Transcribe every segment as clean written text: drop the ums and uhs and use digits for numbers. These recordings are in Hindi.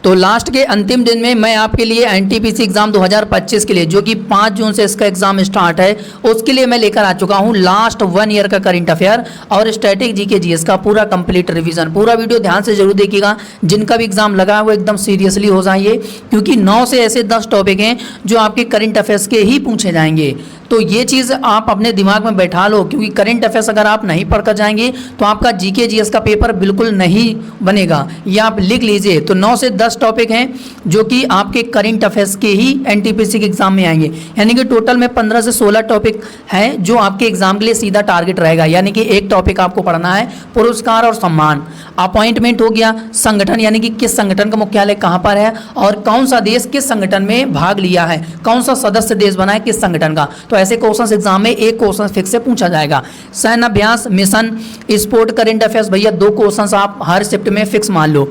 तो लास्ट के अंतिम दिन में मैं आपके लिए एनटीपीसी एग्जाम 2025 के लिए, जो कि 5 जून से इसका एग्जाम स्टार्ट है, उसके लिए मैं लेकर आ चुका हूं लास्ट 1 ईयर का करंट अफेयर और स्टैटिक जीके जीएस का पूरा कंप्लीट रिवीजन। पूरा वीडियो ध्यान से जरूर देखिएगा। जिनका भी एग्जाम लगा है वो एकदम सीरियसली हो जाइए, क्योंकि 9 से ऐसे 10 टॉपिक हैं जो आपके करंट अफेयर्स के ही पूछे जाएंगे। तो ये चीज़ आप अपने दिमाग में बैठा लो, क्योंकि करंट अफेयर्स अगर आप नहीं पढ़कर जाएंगे तो आपका जीके जीएस का पेपर बिल्कुल नहीं बनेगा। ये आप लिख लीजिए। तो 9 से 10 टॉपिक हैं जो कि आपके करंट अफेयर्स के ही एनटीपीसी के एग्जाम में आएंगे, यानी कि टोटल में 15 से 16 टॉपिक हैं जो आपके एग्जाम के लिए सीधा टारगेट रहेगा। यानी कि एक टॉपिक आपको पढ़ना है पुरस्कार और सम्मान, अपॉइंटमेंट हो गया, संगठन यानी कि किस संगठन का मुख्यालय कहाँ पर है और कौन सा देश किस संगठन में भाग लिया है, कौन सा सदस्य देश बना है किस संगठन का। तो ऐसे क्वेश्चन एग्जाम में एक क्वेश्चन फिक्स से पूछा जाएगा। सैन्य अभ्यास, मिशन, स्पोर्ट, करंट अफेयर्स, भैया 2 क्वेश्चन आप हर शिफ्ट में फिक्स मान लो।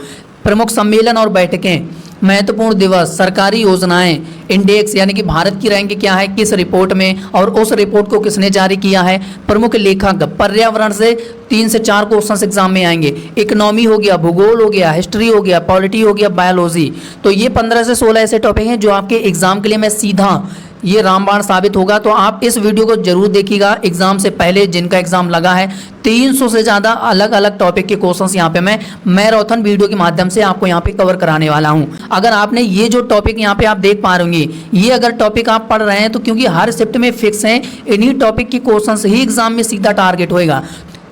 प्रमुख सम्मेलन और बैठकें, महत्वपूर्ण दिवस, सरकारी योजनाएं, इंडेक्स यानी कि भारत की रैंक क्या है किस रिपोर्ट में और उस रिपोर्ट को किसने जारी किया है, प्रमुख लेखक, पर्यावरण से 3 से 4 क्वेश्चन एग्जाम में आएंगे। इकोनॉमी हो गया, भूगोल हो गया, हिस्ट्री हो गया, पॉलिटी हो गया, बायोलॉजी। तो ये 15 से 16 ऐसे टॉपिक हैं जो आपके एग्जाम के लिए मैं सीधा ये रामबाण साबित होगा। तो आप इस वीडियो को जरूर देखिएगा। एग्जाम से पहले जिनका एग्जाम लगा है 300 से ज़्यादा अलग अलग टॉपिक के क्वेश्चंस यहाँ पे मैं मैराथन वीडियो के माध्यम से आपको यहाँ पे कवर कराने वाला हूँ। अगर आपने ये जो टॉपिक यहाँ पे आप देख पा रहे होंगे, ये अगर टॉपिक आप पढ़ रहे हैं तो क्योंकि हर शिफ्ट में फिक्स हैं, इन्हीं टॉपिक के क्वेश्चंस ही एग्जाम में सीधा टारगेट होएगा।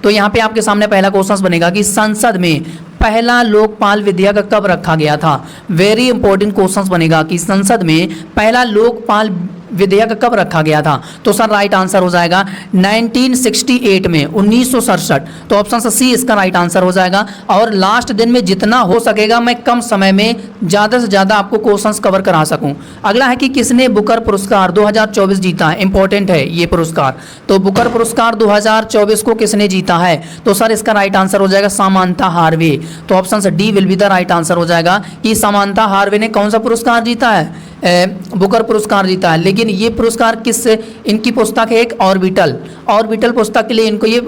तो यहाँ पे आपके सामने पहला क्वेश्चन बनेगा कि संसद में पहला लोकपाल विधेयक कब रखा गया था। वेरी इंपॉर्टेंट क्वेश्चन बनेगा कि संसद में पहला लोकपाल विधेयक कब रखा गया था। तो सर राइट आंसर हो जाएगा 1968 में, 1967। तो ऑप्शन सी इसका राइट आंसर हो जाएगा। और लास्ट दिन में जितना हो सकेगा मैं कम समय में ज़्यादा से ज़्यादा आपको क्वेश्चंस कवर करा सकूं। अगला है कि किसने बुकर पुरस्कार 2024 जीता है। इंपॉर्टेंट है ये पुरस्कार। तो बुकर पुरस्कार 2024 को किसने जीता है। तो सर इसका राइट आंसर हो जाएगा समांथा हार्वे। तो option D will be the right answer हो जाएगा कि समांथा हार्वे ने कौन सा पुरस्कार जीता है, बुकर पुरस्कार जीता है। लेकिन ये पुरस्कार किस, इनकी पुस्तक है एक ऑर्बिटल पुस्तक के लिए इनको ये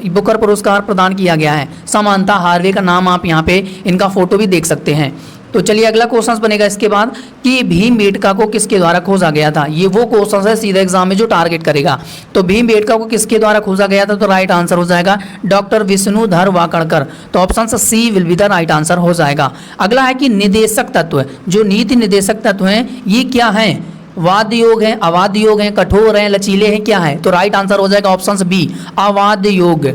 बुकर पुरस्कार प्रदान किया गया है। समांथा हार्वे का नाम आप यहाँ पे इनका फोटो भी देख सकते हैं। तो चलिए अगला क्वेश्चन बनेगा इसके बाद कि भीमबेटका को किसके द्वारा खोजा गया था। ये वो क्वेश्चन है सीधा एग्जाम में जो टारगेट करेगा। तो भीमबेटका को किसके द्वारा खोजा गया था। तो राइट आंसर हो जाएगा डॉक्टर विष्णुधर वाकड़कर। तो option C will be the right answer हो जाएगा। अगला है कि निदेशक तत्व, जो नीति निदेशक तत्व हैं ये क्या हैं। वाद्य योग है, अवाद्य योग है, कठोर हैं, लचीले हैं, क्या है। तो राइट आंसर हो जाएगा ऑप्शन बी अवाद्य योग।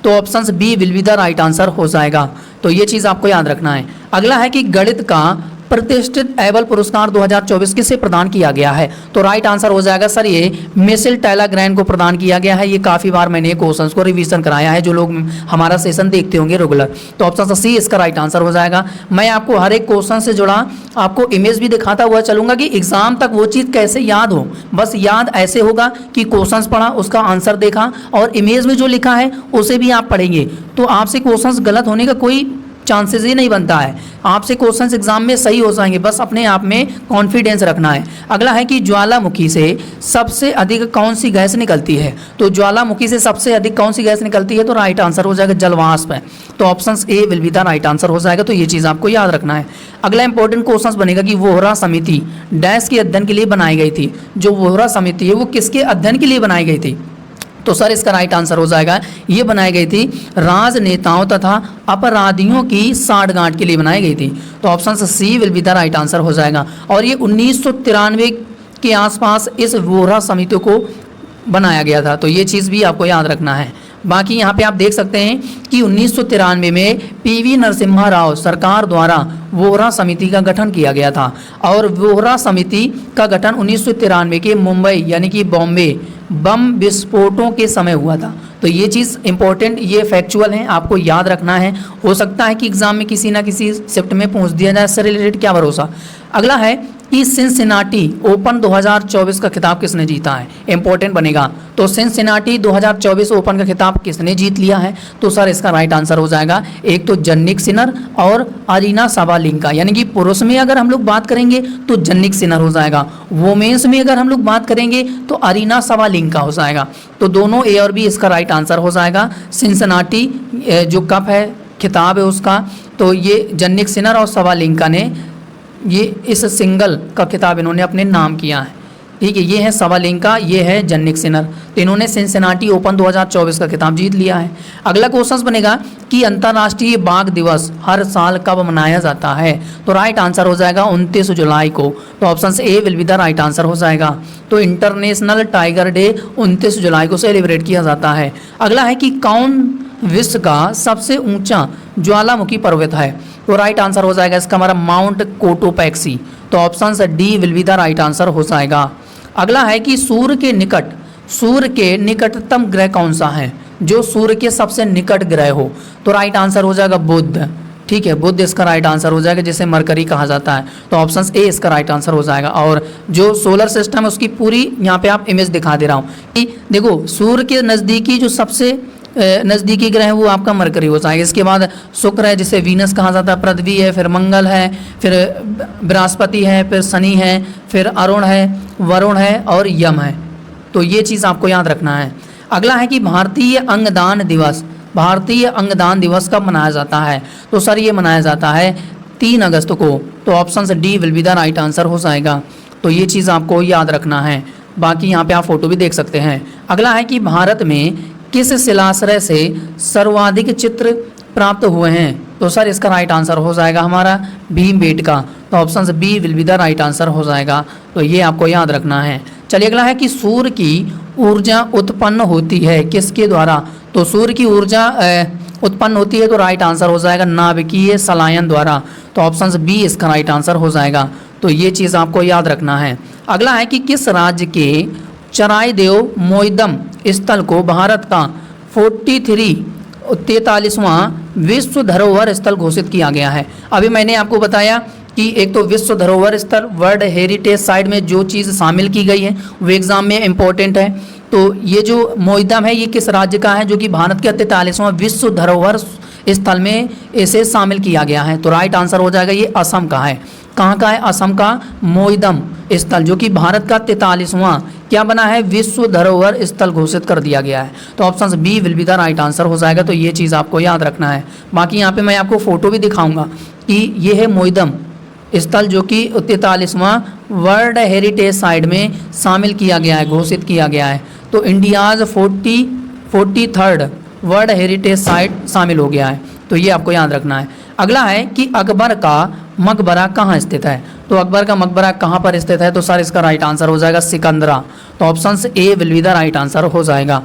तो option B will be the right answer हो जाएगा। तो ये चीज़ आपको याद रखना है। अगला है कि गणित का प्रतिष्ठित एबल पुरस्कार 2024 किसे प्रदान किया गया है। तो राइट आंसर हो जाएगा सर ये मिशेल टैलाग्रैन को प्रदान किया गया है। ये काफ़ी बार मैंने क्वेश्चंस को रिवीजन कराया है, जो लोग हमारा सेशन देखते होंगे रेगुलर। तो ऑप्शन सी इसका राइट आंसर हो जाएगा। मैं आपको हर एक क्वेश्चन से जुड़ा आपको इमेज भी दिखाता हुआ चलूंगा कि एग्जाम तक वो चीज़ कैसे याद हो। बस याद ऐसे होगा कि क्वेश्चन पढ़ा, उसका आंसर देखा और इमेज में जो लिखा है उसे भी आप पढ़ेंगे। तो आपसे क्वेश्चन गलत होने का कोई चांसेस ही नहीं बनता है। आपसे क्वेश्चंस एग्जाम में सही हो जाएंगे, बस अपने आप में कॉन्फिडेंस रखना है। अगला है कि ज्वालामुखी से सबसे अधिक कौन सी गैस निकलती है। तो ज्वालामुखी से सबसे अधिक कौन सी गैस निकलती है। तो राइट आंसर हो जाएगा जलवाष्प है। तो option A will be the right answer हो जाएगा। तो ये चीज़ आपको याद रखना है। अगला इंपॉर्टेंट क्वेश्चन बनेगा कि वोहरा समिति डैश के अध्ययन के लिए बनाई गई थी। जो वोहरा समिति है वो किसके अध्ययन के लिए बनाई गई थी। तो सर इसका राइट आंसर हो जाएगा ये बनाई गई थी राजनेताओं तथा अपराधियों की साठगांठ के लिए बनाई गई थी। तो option C will be the right answer हो जाएगा। और ये 1993 के आसपास इस वोहरा समिति को बनाया गया था। तो ये चीज़ भी आपको याद रखना है। बाकी यहाँ पे आप देख सकते हैं कि 1993 में पीवी नरसिम्हा राव सरकार द्वारा वोहरा समिति का गठन किया गया था। और वोहरा समिति का गठन 1993 के मुंबई यानी कि बॉम्बे बम विस्फोटों के समय हुआ था। तो ये चीज़ इंपॉर्टेंट, ये फैक्चुअल है, आपको याद रखना है। हो सकता है कि एग्जाम में किसी ना किसी शिफ्ट में पूछ दिया जाए, इससे रिलेटेड क्या भरोसा। अगला है कि सिंसिनाटी ओपन 2024 का खिताब किसने जीता है। इंपॉर्टेंट बनेगा। तो सिंसिनाटी 2024 ओपन का खिताब किसने जीत लिया है। तो सर इसका राइट आंसर हो जाएगा एक तो जन्निक सिनर और अरीना साबालेंका। यानी कि पुरुष में अगर हम लोग बात करेंगे तो जन्निक सिनर हो जाएगा, वुमेन्स में अगर हम लोग बात करेंगे तो अरीना साबालेंका हो जाएगा। तो दोनों ए और बी इसका राइट आंसर हो जाएगा। सिंसिनाटी जो कप है खिताब है उसका। तो ये जन्निक सिनर और सवालिंका ने ये इस सिंगल का खिताब इन्होंने अपने नाम किया है। ठीक है, ये है सवालिंका, ये है जन्निक सिनर। तो इन्होंने सिनसिनाटी ओपन 2024 का खिताब जीत लिया है। अगला क्वेश्चन बनेगा कि अंतर्राष्ट्रीय बाघ दिवस हर साल कब मनाया जाता है? तो राइट आंसर हो जाएगा 29 जुलाई को। तो option A will be the right answer हो जाएगा। तो इंटरनेशनल टाइगर डे 29 जुलाई को सेलिब्रेट किया जाता है। अगला है कि कौन विश्व का सबसे ऊंचा ज्वालामुखी पर्वत है? तो राइट आंसर हो जाएगा इसका हमारा माउंट कोटोपैक्सी। तो option D will be the right answer हो जाएगा। अगला है कि सूर्य के निकटतम ग्रह कौन सा है? जो सूर्य के सबसे निकट ग्रह हो। तो राइट आंसर हो जाएगा बुध। ठीक है, बुध इसका राइट आंसर हो जाएगा, जिसे मरकरी कहा जाता है। तो ऑप्शन ए इसका राइट आंसर हो जाएगा। और जो सोलर सिस्टम है उसकी पूरी यहाँ पे आप इमेज दिखा दे रहा हूँ कि देखो सूर्य के नज़दीकी जो सबसे नज़दीकी ग्रह है वो आपका मरकरी हो जाएगा। इसके बाद शुक्र है जिसे वीनस कहा जाता है, पृथ्वी है, फिर मंगल है, फिर बृहस्पति है, फिर शनि है, फिर अरुण है, वरुण है और यम है। तो ये चीज़ आपको याद रखना है। अगला है कि भारतीय अंगदान दिवस कब मनाया जाता है? तो सर ये मनाया जाता है 3 अगस्त को। तो option D will be the right answer हो जाएगा। तो ये चीज़ आपको याद रखना है। बाकी यहाँ पे आप फोटो भी देख सकते हैं। अगला है कि भारत में किस शिलाश्रय से सर्वाधिक चित्र प्राप्त हुए हैं? तो सर इसका राइट आंसर हो जाएगा हमारा भीमबेटका। तो option B will be the right answer हो जाएगा। तो ये आपको याद रखना है। चलिए अगला है कि सूर्य की ऊर्जा उत्पन्न होती है किसके द्वारा? तो सूर्य की ऊर्जा उत्पन्न होती है, तो राइट आंसर हो जाएगा नाभिकीय संलयन द्वारा। तो ऑप्शन बी इसका राइट आंसर हो जाएगा। तो ये चीज़ आपको याद रखना है। अगला है कि किस राज्य के चराईदेव मोइदम स्थल को भारत का 43वां विश्व धरोहर स्थल घोषित किया गया है? अभी मैंने आपको बताया कि एक तो विश्व धरोहर स्थल वर्ल्ड हेरिटेज साइट में जो चीज़ शामिल की गई है वो एग्जाम में इम्पोर्टेंट है। तो ये जो मोइदम है ये किस राज्य का है जो कि भारत के 43वां विश्व धरोहर स्थल में इसे शामिल किया गया है? तो राइट आंसर हो जाएगा ये असम का है। कहाँ का है? असम का मोइदम स्थल जो कि भारत का 43वां क्या बना है? विश्व धरोहर स्थल घोषित कर दिया गया है। तो option B will be the right answer हो जाएगा। तो ये चीज़ आपको याद रखना है। बाकी यहाँ पे मैं आपको फोटो भी दिखाऊंगा कि ये है मोइदम स्थल जो कि 43वां वर्ल्ड हेरिटेज साइट में शामिल किया गया है, घोषित किया गया है। तो India's 43rd world heritage site शामिल हो गया है। तो ये आपको याद रखना है। अगला है कि अकबर का मकबरा कहाँ स्थित है? तो अकबर का मकबरा कहाँ पर स्थित है? तो सर इसका राइट आंसर हो जाएगा सिकंदरा। तो option A will be the right answer हो जाएगा।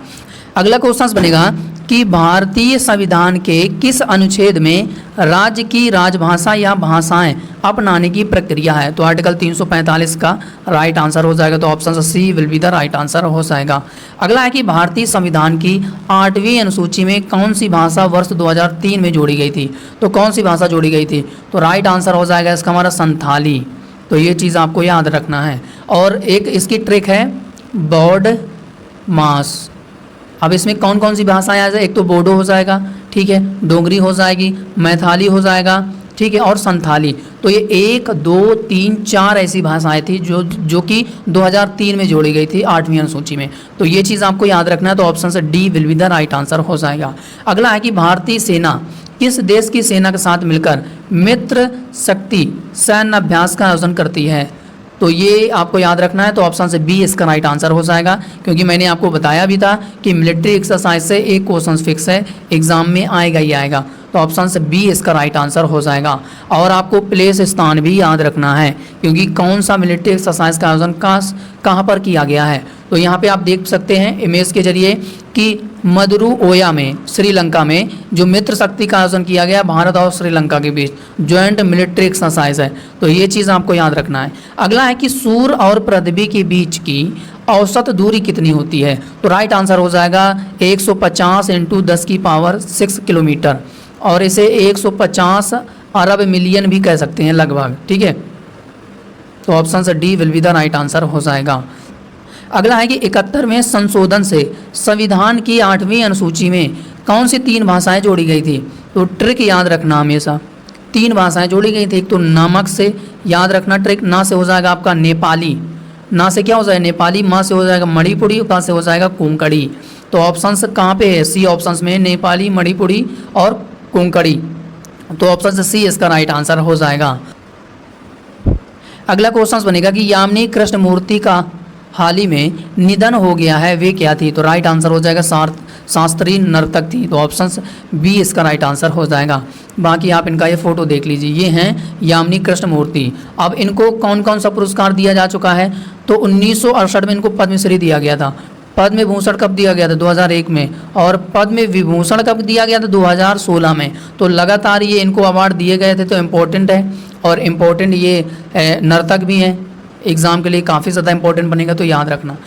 अगला क्वेश्चन बनेगा कि भारतीय संविधान के किस अनुच्छेद में राज्य की राजभाषा या भाषाएं अपनाने की प्रक्रिया है? तो आर्टिकल 345 का राइट आंसर हो जाएगा। तो option C will be the right answer हो जाएगा। अगला है कि भारतीय संविधान की 8वीं अनुसूची में कौन सी भाषा वर्ष 2003 में जोड़ी गई थी? तो कौन सी भाषा जोड़ी गई थी? तो राइट आंसर हो जाएगा इसका हमारा संथाली। तो ये चीज़ आपको याद रखना है। और एक इसकी ट्रिक है बॉड मास। अब इसमें कौन कौन सी भाषाएं आ जाए? एक तो बोडो हो जाएगा, ठीक है, डोगरी हो जाएगी, मैथाली हो जाएगा, ठीक है, और संथाली। तो ये 1 2 3 4 ऐसी भाषाएं थी जो कि 2003 में जोड़ी गई थी 8वीं अनुसूची में। तो ये चीज़ आपको याद रखना है। तो ऑप्शन से D will be the right answer हो जाएगा। अगला है कि भारतीय सेना किस देश की सेना के साथ मिलकर मित्र शक्ति सैन्य अभ्यास का आयोजन करती है? तो ये आपको याद रखना है। तो ऑप्शन से बी इसका राइट आंसर हो जाएगा, क्योंकि मैंने आपको बताया भी था कि मिलिट्री एक्सरसाइज से एक क्वेश्चन फिक्स है, एग्जाम में आएगा ही आएगा। तो ऑप्शन से बी इसका राइट आंसर हो जाएगा। और आपको प्लेस स्थान भी याद रखना है, क्योंकि कौन सा मिलिट्री एक्सरसाइज का आयोजन कहाँ पर किया गया है। तो यहाँ पे आप देख सकते हैं इमेज के जरिए कि मदुरुओया में श्रीलंका में जो मित्र शक्ति का आयोजन किया गया भारत और श्रीलंका के बीच ज्वाइंट मिलिट्री एक्सरसाइज है। तो ये चीज़ आपको याद रखना है। अगला है कि सूर्य और पृथ्वी के बीच की औसत दूरी कितनी होती है? तो राइट आंसर हो जाएगा 150 × 10⁻6 किलोमीटर, और इसे 150 अरब मिलियन भी कह सकते हैं लगभग, ठीक है। तो ऑप्शन से D will be the right answer हो जाएगा। अगला है कि 71वें संशोधन से संविधान की 8वीं अनुसूची में कौन सी 3 भाषाएं जोड़ी गई थी? तो ट्रिक याद रखना, हमेशा 3 भाषाएं जोड़ी गई थी। एक तो नमक से याद रखना ट्रिक, ना से हो जाएगा आपका नेपाली, ना से क्या हो जाएगा नेपाली, माँ से हो जाएगा मणिपुरी, का से हो जाएगा कोंकणी। तो ऑप्शंस कहाँ पे है? सी ऑप्शंस में नेपाली, मणिपुरी और कोंकणी। तो ऑप्शन सी इसका राइट आंसर हो जाएगा। अगला क्वेश्चन बनेगा कि यामिनी कृष्णमूर्ति का हाल ही में निधन हो गया है, वे क्या थी? तो राइट आंसर हो जाएगा शास्त्रीय नर्तक थी। तो ऑप्शन बी इसका राइट आंसर हो जाएगा। बाकी आप इनका ये फोटो देख लीजिए, ये हैं यामिनी कृष्णमूर्ति। अब इनको कौन कौन सा पुरस्कार दिया जा चुका है? तो 1968 में इनको पद्मश्री दिया गया था। पद्म भूषण कब दिया गया था? 2001 में। और पद्म विभूषण कब दिया गया था? 2016 में। तो लगातार ये इनको अवार्ड दिए गए थे, तो इम्पोर्टेंट है। और इम्पोर्टेंट ये नर्तक भी हैं, एग्ज़ाम के लिए काफ़ी ज़्यादा इम्पोर्टेंट बनेगा, तो याद रखना।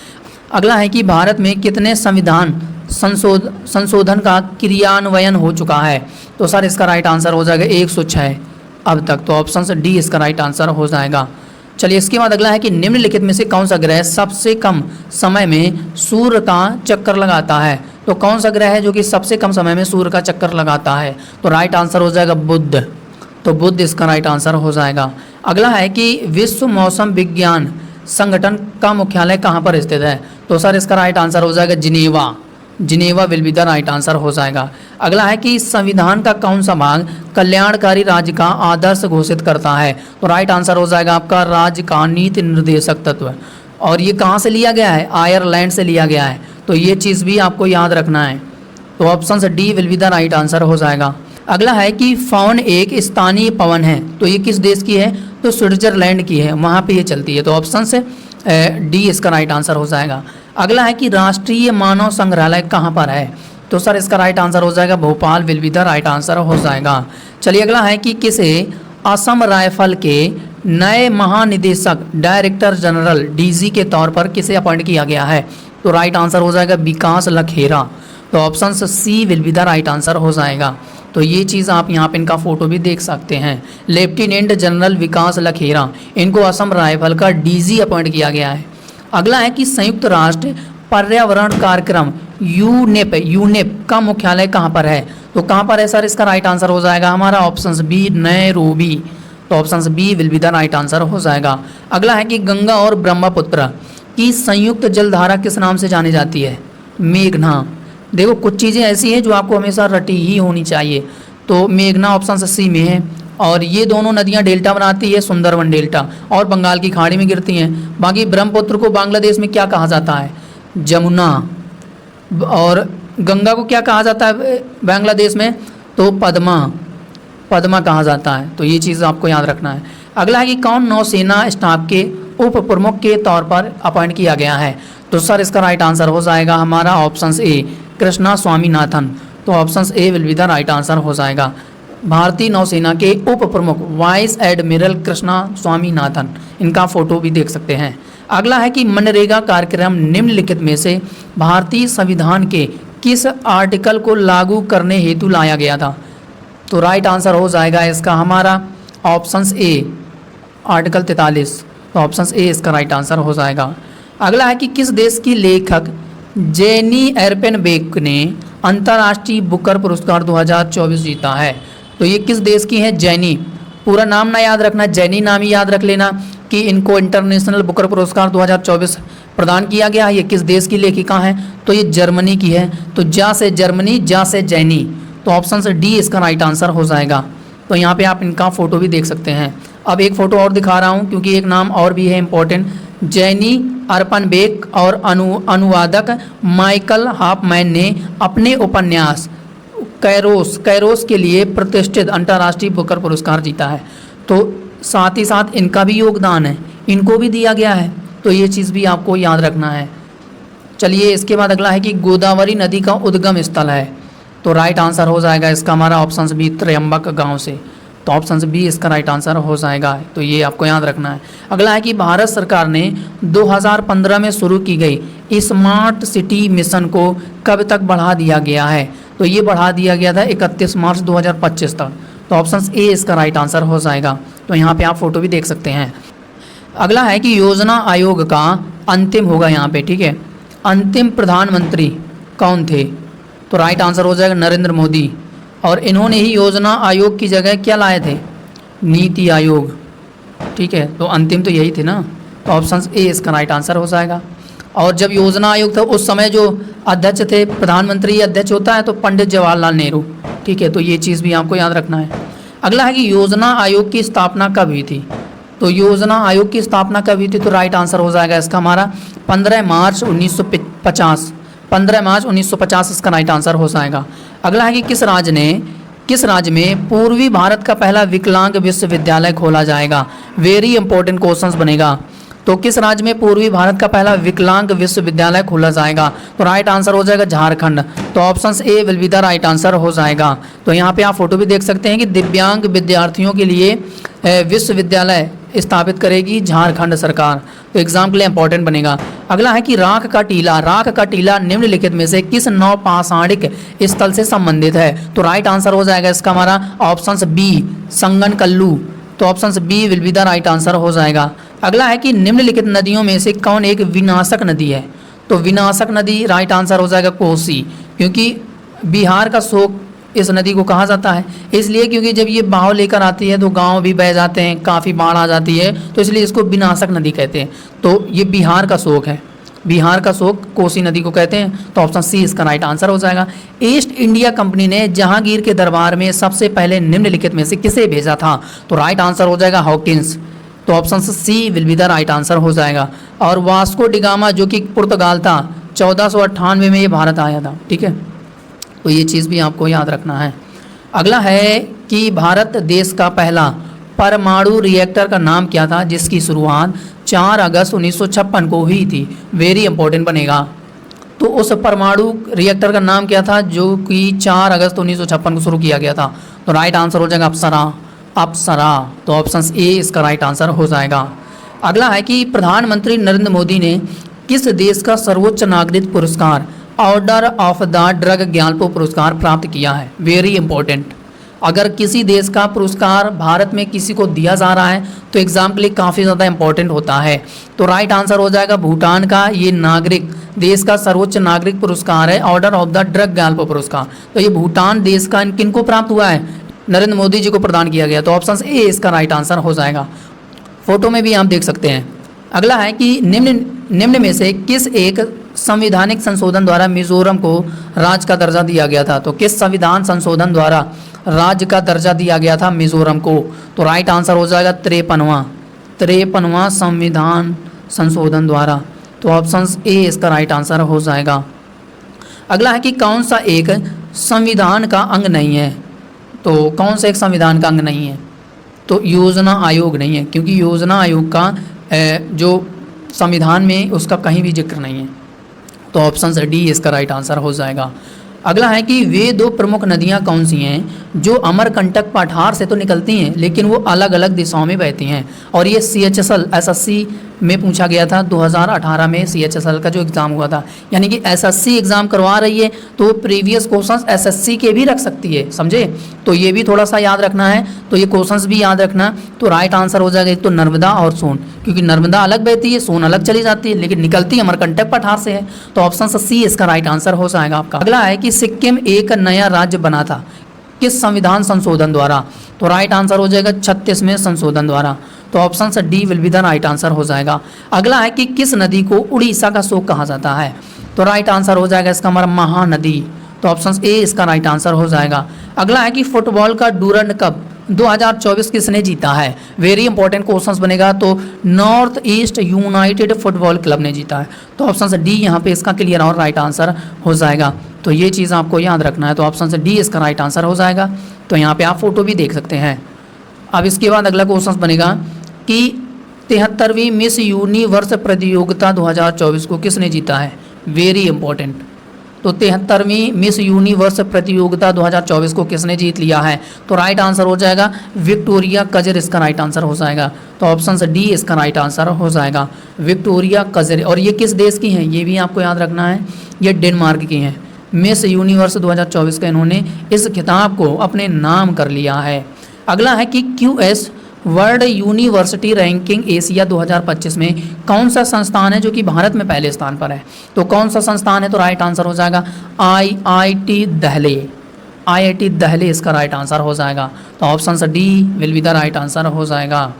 अगला है कि भारत में कितने संविधान संशोधन का क्रियान्वयन हो चुका है? तो सर इसका राइट आंसर हो जाएगा 106 अब तक। तो ऑप्शन डी इसका राइट आंसर हो जाएगा। चलिए इसके बाद अगला है कि निम्नलिखित में से कौन सा ग्रह सबसे कम समय में सूर्य का चक्कर लगाता है? तो कौन सा ग्रह है जो कि सबसे कम समय में सूर्य का चक्कर लगाता है? तो राइट आंसर हो जाएगा बुध। तो बुध इसका राइट आंसर हो जाएगा। अगला है कि विश्व मौसम विज्ञान संगठन का मुख्यालय कहाँ पर स्थित है? तो सर इसका राइट आंसर हो जाएगा Geneva. Geneva will be the right answer हो जाएगा। अगला है कि संविधान का कौन सा भाग कल्याणकारी राज्य का आदर्श घोषित करता है? तो राइट आंसर हो जाएगा आपका राज्य का नीति निर्देशक तत्व। और ये कहाँ से लिया गया है? आयरलैंड से लिया गया है। तो ये चीज़ भी आपको याद रखना है। तो option D will be the right answer हो जाएगा। अगला है कि फोन एक स्थानीय पवन है, तो ये किस देश की है? तो स्विट्जरलैंड की है, वहाँ पे ये चलती है। तो ऑप्शन से डी इसका राइट आंसर हो जाएगा। अगला है कि राष्ट्रीय मानव संग्रहालय कहाँ पर है? तो सर इसका राइट आंसर हो जाएगा Bhopal will be the right answer हो जाएगा। चलिए अगला है कि किसे असम राइफल के नए महानिदेशक डायरेक्टर जनरल डीजी के तौर पर किसे अपॉइंट किया गया है? तो राइट आंसर हो जाएगा विकास लखेरा। तो option C will be the right answer हो जाएगा। तो ये चीज़ आप यहाँ पे इनका फोटो भी देख सकते हैं। लेफ्टिनेंट जनरल विकास लखेरा, इनको असम राइफल का डीजी अपॉइंट किया गया है। अगला है कि संयुक्त राष्ट्र पर्यावरण कार्यक्रम यूनेप का मुख्यालय कहाँ पर है? तो कहाँ पर है सर? इसका राइट आंसर हो जाएगा हमारा ऑप्शन बी नैरोबी। तो option B will be the right answer हो जाएगा। अगला है कि गंगा और ब्रह्मपुत्र की संयुक्त जलधारा किस नाम से जानी जाती है? मेघना। देखो कुछ चीज़ें ऐसी हैं जो आपको हमेशा रटी ही होनी चाहिए। तो मेघना ऑप्शन सी में है। और ये दोनों नदियां डेल्टा बनाती है, सुंदरवन डेल्टा, और बंगाल की खाड़ी में गिरती हैं। बाकी ब्रह्मपुत्र को बांग्लादेश में क्या कहा जाता है? जमुना। और गंगा को क्या कहा जाता है बांग्लादेश में? तो पद्मा कहा जाता है। तो ये चीज़ आपको याद रखना है। अगला है कि कौन नौसेना स्टाफ के उप प्रमुख के तौर पर अपॉइंट किया गया है? तो सर इसका राइट आंसर हो जाएगा हमारा ऑप्शन ए कृष्णा स्वामीनाथन। तो option A will be the right answer हो जाएगा। भारतीय नौसेना के उप प्रमुख वाइस एडमिरल कृष्णा स्वामीनाथन, इनका फोटो भी देख सकते हैं। अगला है कि मनरेगा कार्यक्रम निम्नलिखित में से भारतीय संविधान के किस आर्टिकल को लागू करने हेतु लाया गया था? तो राइट आंसर हो जाएगा इसका हमारा ऑप्शन ए आर्टिकल 43। तो ऑप्शन ए इसका राइट आंसर हो जाएगा। अगला है कि किस देश की लेखक जेनी एर्पेनबेक ने अंतर्राष्ट्रीय बुकर पुरस्कार 2024 जीता है? तो ये किस देश की है? जेनी। पूरा नाम ना याद रखना, जेनी नाम ही याद रख लेना कि इनको इंटरनेशनल बुकर पुरस्कार 2024 प्रदान किया गया है। ये किस देश की लेखिका है? तो ये जर्मनी की है। तो जा से जर्मनी, जा से जेनी। तो ऑप्शन से डी इसका राइट आंसर हो जाएगा। तो यहाँ पे आप इनका फ़ोटो भी देख सकते हैं। अब एक फ़ोटो और दिखा रहा हूँ क्योंकि एक नाम और भी है इम्पोर्टेंट। जेनी एर्पेनबेक और अनुवादक माइकल हॉफमैन ने अपने उपन्यास कैरोस के लिए प्रतिष्ठित अंतर्राष्ट्रीय बुकर पुरस्कार जीता है। तो साथ ही साथ इनका भी योगदान है, इनको भी दिया गया है। तो ये चीज़ भी आपको याद रखना है। चलिए इसके बाद अगला है कि गोदावरी नदी का उद्गम स्थल है। तो राइट आंसर हो जाएगा इसका हमारा ऑप्शन बी त्रयंबक गांव से। तो ऑप्शन बी इसका राइट आंसर हो जाएगा। तो ये आपको याद रखना है। अगला है कि भारत सरकार ने 2015 में शुरू की गई स्मार्ट सिटी मिशन को कब तक बढ़ा दिया गया है? तो ये बढ़ा दिया गया था 31 मार्च 2025 तक। तो ऑप्शन ए इसका राइट आंसर हो जाएगा। तो यहाँ पे आप फोटो भी देख सकते हैं। अगला है कि योजना आयोग का अंतिम होगा यहाँ पे, ठीक है, अंतिम प्रधानमंत्री कौन थे? तो राइट आंसर हो जाएगा नरेंद्र मोदी। और इन्होंने ही योजना आयोग की जगह क्या लाए थे? नीति आयोग, ठीक है। तो अंतिम तो यही थे ना। तो ऑप्शन ए इसका राइट आंसर हो जाएगा। और जब योजना आयोग था उस समय जो अध्यक्ष थे, प्रधानमंत्री अध्यक्ष होता है तो पंडित जवाहरलाल नेहरू। ठीक है, तो ये चीज़ भी आपको याद रखना है। अगला है कि योजना आयोग की स्थापना कब हुई थी। तो योजना आयोग की स्थापना कब हुई थी, तो राइट आंसर हो जाएगा इसका हमारा 15 मार्च 1950। 15 मार्च 1950 इसका राइट आंसर हो जाएगा। अगला है कि किस राज्य में पूर्वी भारत का पहला विकलांग विश्वविद्यालय खोला जाएगा। वेरी इंपॉर्टेंट क्वेश्चंस बनेगा। तो किस राज्य में पूर्वी भारत का पहला विकलांग विश्वविद्यालय खोला जाएगा, तो राइट आंसर हो जाएगा झारखंड। तो option A will be the right answer हो जाएगा। तो यहाँ पे आप फोटो भी देख सकते हैं कि दिव्यांग विद्यार्थियों के लिए विश्वविद्यालय स्थापित करेगी झारखंड सरकार। तो एग्जाम के लिए इंपॉर्टेंट बनेगा। अगला है कि राख का टीला निम्नलिखित में से किस नौपाषाणिक स्थल से संबंधित है। तो राइट आंसर हो जाएगा इसका हमारा ऑप्शन बी संगनकल्लू। तो option B will be the right answer हो जाएगा। अगला है कि निम्नलिखित नदियों में से कौन एक विनाशक नदी है। तो विनाशक नदी राइट आंसर हो जाएगा कोसी, क्योंकि बिहार का शोक इस नदी को कहा जाता है, इसलिए क्योंकि जब ये बहाव लेकर आती है तो गांव भी बह जाते हैं, काफ़ी बाढ़ आ जाती है, तो इसलिए इसको विनाशक नदी कहते हैं। तो ये बिहार का शोक है, बिहार का शोक कोसी नदी को कहते हैं। तो ऑप्शन सी इसका राइट आंसर हो जाएगा। ईस्ट इंडिया कंपनी ने जहांगीर के दरबार में सबसे पहले निम्नलिखित में से किसे भेजा था। तो राइट आंसर हो जाएगा हॉकिंस। तो option C will be the right answer हो जाएगा। और वास्को डिगामा जो कि पुर्तगाल था, 1498 में ये भारत आया था। ठीक है, तो ये चीज़ भी आपको याद रखना है। अगला है कि भारत देश का पहला परमाणु रिएक्टर का नाम क्या था, जिसकी शुरुआत 4 अगस्त 1956 को हुई थी। वेरी इंपॉर्टेंट बनेगा। तो उस परमाणु रिएक्टर का नाम क्या था जो कि 4 अगस्त 1956 को शुरू किया गया था। तो राइट आंसर हो जाएगा अप्सरा। तो ऑप्शन ए इसका राइट आंसर हो जाएगा। अगला है कि प्रधानमंत्री नरेंद्र मोदी ने किस देश का सर्वोच्च नागरिक पुरस्कार ऑर्डर ऑफ द ड्रग ज्ञानपो पुरस्कार प्राप्त किया है। Very important. अगर किसी देश का पुरस्कार भारत में किसी को दिया जा रहा है तो एग्जाम के लिए काफ़ी ज़्यादा इंपॉर्टेंट होता है। तो राइट आंसर हो जाएगा भूटान का ये नागरिक देश का सर्वोच्च नागरिक पुरस्कार है ऑर्डर ऑफ द ड्रग ज्ञानपो पुरस्कार। तो ये भूटान देश का किनको प्राप्त हुआ है, नरेंद्र मोदी जी को प्रदान किया गया। तो ऑप्शन ए इसका राइट आंसर हो जाएगा। फोटो में भी आप देख सकते हैं। अगला है कि निम्न में से किस एक संवैधानिक संशोधन द्वारा मिजोरम को राज्य का दर्जा दिया गया था। तो किस संविधान संशोधन द्वारा राज्य का दर्जा दिया गया था मिजोरम को। तो राइट आंसर हो जाएगा 53वां संविधान संशोधन द्वारा। तो ऑप्शन ए इसका राइट आंसर हो जाएगा। अगला है कि कौन सा एक संविधान का अंग नहीं है। तो कौन सा एक संविधान का अंग नहीं है, तो योजना आयोग नहीं है, क्योंकि योजना आयोग का जो संविधान में उसका कहीं भी जिक्र नहीं है। तो ऑप्शन डी इसका राइट आंसर हो जाएगा। अगला है कि वे 2 प्रमुख नदियां कौन सी हैं जो अमरकंटक पठार से तो निकलती हैं लेकिन वो अलग अलग दिशाओं में बहती हैं। और ये CHSL SSC में पूछा गया था 2018 में CHSL का जो एग्ज़ाम हुआ था, यानी कि SSC एग्ज़ाम करवा रही है तो प्रीवियस क्वेश्चंस SSC के भी रख सकती है, समझे। तो ये भी थोड़ा सा याद रखना है। तो ये क्वेश्चंस भी याद रखना। तो राइट आंसर हो जाएगा एक तो नर्मदा और सोन, क्योंकि नर्मदा अलग बहती है, सोन अलग चली जाती है, लेकिन निकलती अमरकंटक पठार से है। तो ऑप्शन सी इसका राइट आंसर हो जाएगा आपका। अगला है कि सिक्किम एक नया राज्य बना था किस संविधान संशोधन द्वारा। तो राइट आंसर हो जाएगा 36वें संशोधन द्वारा। तो option D will be the right answer हो जाएगा। अगला है कि किस नदी को उड़ीसा का शोक कहा जाता है। तो राइट आंसर हो जाएगा इसका हमारा महानदी। तो ऑप्शन ए इसका राइट आंसर हो जाएगा। अगला है कि फुटबॉल का डूरंड कप 2024 किसने जीता है। वेरी इंपॉर्टेंट क्वेश्चंस बनेगा। तो north east United football club ने जीता है। तो ऑप्शन डी यहाँ पे इसका क्लियर और राइट आंसर हो जाएगा। तो ये चीज़ आपको याद रखना है। तो ऑप्शन डी इसका राइट आंसर हो जाएगा। तो यहाँ पे आप फोटो भी देख सकते हैं। अब इसके बाद अगला क्वेश्चन बनेगा कि 73वीं मिस यूनिवर्स प्रतियोगिता 2024 को किसने जीता है। Very important. तो 73वीं मिस यूनिवर्स प्रतियोगिता 2024 को किसने जीत लिया है। तो राइट आंसर हो जाएगा विक्टोरिया कजर इसका राइट आंसर हो जाएगा। तो ऑप्शन डी इसका राइट आंसर हो जाएगा विक्टोरिया कजर। और ये किस देश की हैं ये भी आपको याद रखना है। ये डेनमार्क की हैं। मिस यूनिवर्स 2024 का इन्होंने इस खिताब को अपने नाम कर लिया है। अगला है कि QS world university ranking Asia 2025 में कौन सा संस्थान है जो कि भारत में पहले स्थान पर है। तो कौन सा संस्थान है। तो राइट आंसर हो जाएगा IIT दिल्ली इसका राइट आंसर हो जाएगा। तो option D will be the right answer हो जाएगा।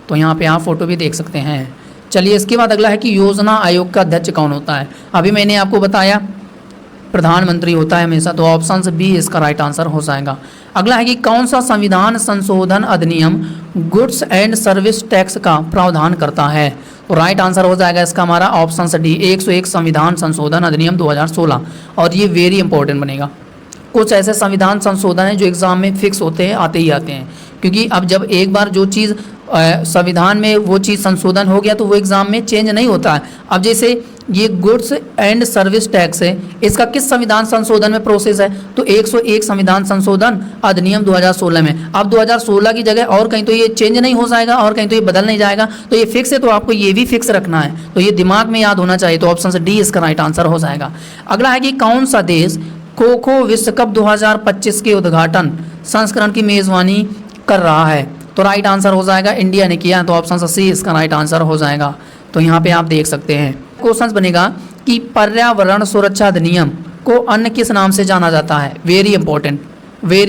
तो यहाँ पे आप फोटो भी देख सकते हैं चलिए इसके बाद अगला है कि योजना आयोग का अध्यक्ष कौन होता है। अभी मैंने आपको बताया प्रधानमंत्री होता है हमेशा, तो ऑप्शन बी इसका राइट आंसर हो जाएगा। अगला है कि कौन सा संविधान संशोधन अधिनियम गुड्स एंड सर्विस टैक्स का प्रावधान करता है। तो राइट आंसर हो जाएगा इसका हमारा ऑप्शन डी 101 संविधान संशोधन अधिनियम 2016। और ये वेरी इंपॉर्टेंट बनेगा। कुछ ऐसे संविधान संशोधन हैं जो एग्जाम में फिक्स होते हैं, आते ही आते हैं, क्योंकि अब जब एक बार जो चीज़ संविधान में वो चीज़ संशोधन हो गया तो वो एग्जाम में चेंज नहीं होता है। अब जैसे ये गुड्स एंड सर्विस टैक्स है, इसका किस संविधान संशोधन में प्रोसेस है, तो 101 संविधान संशोधन अधिनियम 2016 में। अब 2016 की जगह और कहीं तो ये चेंज नहीं हो जाएगा और कहीं तो ये बदल नहीं जाएगा, तो ये फिक्स है, तो आपको ये भी फिक्स रखना है, तो ये दिमाग में याद होना चाहिए। तो ऑप्शन डी इसका राइट आंसर हो जाएगा। अगला है कि कौन सा देश खो खो विश्व कप 2025 के उद्घाटन संस्करण की मेज़बानी कर रहा है। तो राइट आंसर हो जाएगा इंडिया ने किया, तो ऑप्शन सी इसका राइट आंसर हो जाएगा। तो यहाँ पे आप देख सकते हैं क्वेश्चन बनेगा कि पर्यावरण सुरक्षा अधिनियम को अन्य किस नाम से जाना जाता है। वेरी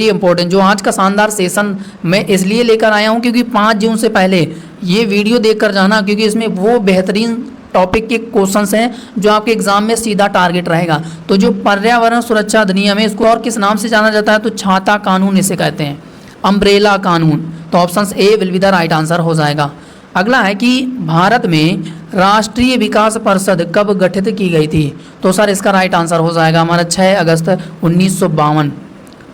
इंपॉर्टेंट जो आज का शानदार सेशन मैं इसलिए लेकर आया हूँ क्योंकि 5 जून से पहले ये वीडियो देख कर जाना, क्योंकि इसमें वो बेहतरीन टॉपिक के क्वेश्चंस हैं जो आपके एग्जाम में सीधा टारगेट रहेगा। तो जो पर्यावरण सुरक्षा अधिनियम है इसको और किस नाम से जाना जाता है, तो छाता कानून इसे कहते हैं, अम्ब्रेला कानून। तो option A will be the right answer हो जाएगा। अगला है कि भारत में राष्ट्रीय विकास परिषद कब गठित की गई थी। तो सर इसका राइट आंसर हो जाएगा हमारा 6 अगस्त 1952।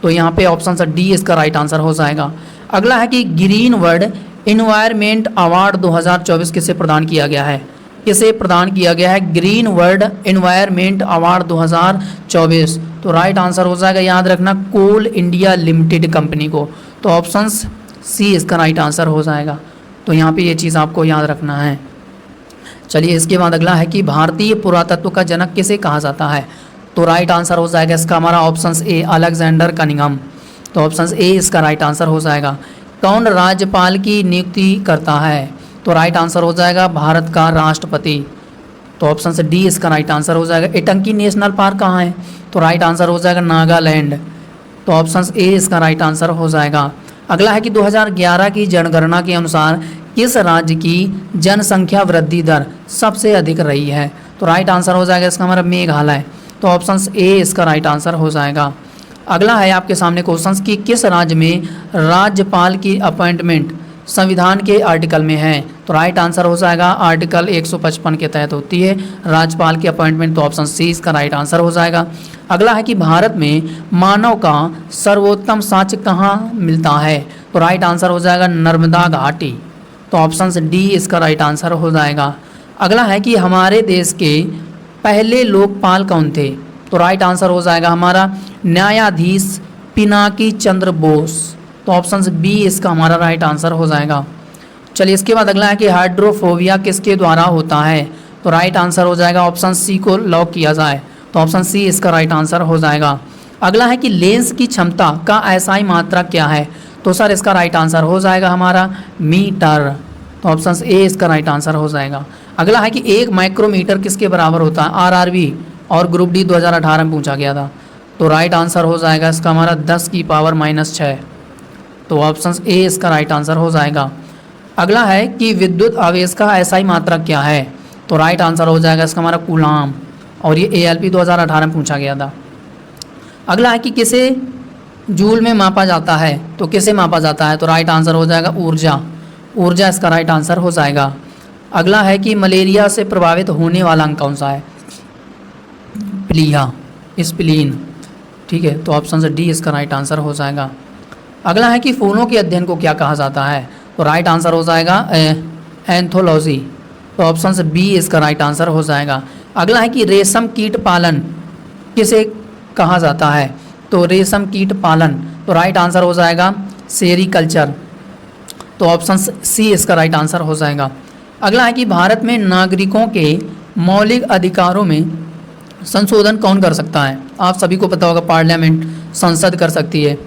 तो यहाँ पे ऑप्शन डी इसका राइट आंसर हो जाएगा। अगला है कि ग्रीन वर्ल्ड इन्वायरमेंट अवार्ड 2024 किसे प्रदान किया गया है। किसे प्रदान किया गया है ग्रीन वर्ल्ड इन्वायरमेंट अवार्ड 2024। तो राइट आंसर हो जाएगा, याद रखना, कोल इंडिया लिमिटेड कंपनी को। तो ऑप्शन सी इसका राइट आंसर हो जाएगा। तो यहाँ पे ये चीज़ आपको याद रखना है। चलिए इसके बाद अगला है कि भारतीय पुरातत्व का जनक किसे कहा जाता है। तो राइट आंसर हो जाएगा इसका हमारा ऑप्शन ए अलेक्जेंडर कनिंघम। तो ऑप्शन ए इसका राइट आंसर हो जाएगा। कौन राज्यपाल की नियुक्ति करता है। तो राइट आंसर हो जाएगा भारत का राष्ट्रपति। तो ऑप्शन डी इसका राइट आंसर हो जाएगा। इटंकी नेशनल पार्क कहाँ है। तो राइट आंसर हो जाएगा नागालैंड। तो ऑप्शन ए इसका राइट आंसर हो जाएगा। अगला है कि 2011 की जनगणना के अनुसार किस राज्य की जनसंख्या वृद्धि दर सबसे अधिक रही है। तो राइट आंसर हो जाएगा इसका हमारा मेघालय। तो ऑप्शन ए इसका राइट आंसर हो जाएगा। अगला है आपके सामने क्वेश्चन कि किस राज्य में राज्यपाल की अपॉइंटमेंट संविधान के आर्टिकल में है। तो राइट आंसर हो जाएगा आर्टिकल 155 के तहत होती है राज्यपाल की अपॉइंटमेंट। तो ऑप्शन सी इसका राइट आंसर हो जाएगा। अगला है कि भारत में मानव का सर्वोत्तम साक्ष्य कहाँ मिलता है। तो राइट आंसर हो जाएगा नर्मदा घाटी। तो ऑप्शन डी इसका राइट आंसर हो जाएगा। अगला है कि हमारे देश के पहले लोकपाल कौन थे। तो राइट आंसर हो जाएगा हमारा न्यायाधीश पिनाकी चंद्र बोस। तो ऑप्शन बी इसका हमारा राइट आंसर हो जाएगा। चलिए इसके बाद अगला है कि हाइड्रोफोबिया किसके द्वारा होता है। तो राइट आंसर हो जाएगा ऑप्शन सी को लॉक किया जाए। तो ऑप्शन सी इसका राइट आंसर हो जाएगा। अगला है कि लेंस की क्षमता का एसआई मात्रा क्या है। तो सर इसका राइट आंसर हो जाएगा हमारा मीटर। तो ऑप्शन ए इसका राइट आंसर हो जाएगा। अगला है कि 1 माइक्रोमीटर किसके बराबर होता है। आरआरबी और ग्रुप डी 2018 में पूछा गया था। तो राइट आंसर हो जाएगा इसका हमारा 10 की पावर -6। तो ऑप्शन ए इसका राइट आंसर हो जाएगा। अगला है कि विद्युत आवेश का एसआई मात्रा क्या है। तो राइट आंसर हो जाएगा इसका हमारा कूलाम, और ये एएलपी 2018 में पूछा गया था। अगला है कि किसे जूल में मापा जाता है। तो किसे मापा जाता है। तो राइट आंसर हो जाएगा ऊर्जा इसका राइट आंसर हो जाएगा। अगला है कि मलेरिया से प्रभावित होने वाला अंग कौन सा है। प्लीहा स्प्लीन। ठीक है, तो ऑप्शन डी इसका राइट आंसर हो जाएगा। अगला है कि फूलों के अध्ययन को क्या कहा जाता है। तो राइट आंसर हो जाएगा एंथोलॉजी। तो ऑप्शन बी इसका राइट आंसर हो जाएगा। अगला है कि रेशम कीट पालन किसे कहा जाता है। तो रेशम कीट पालन, तो राइट आंसर हो जाएगा सेरीकल्चर। तो ऑप्शन सी इसका राइट आंसर हो जाएगा। अगला है कि भारत में नागरिकों के मौलिक अधिकारों में संशोधन कौन कर सकता है। आप सभी को पता होगा पार्लियामेंट, संसद कर सकती है।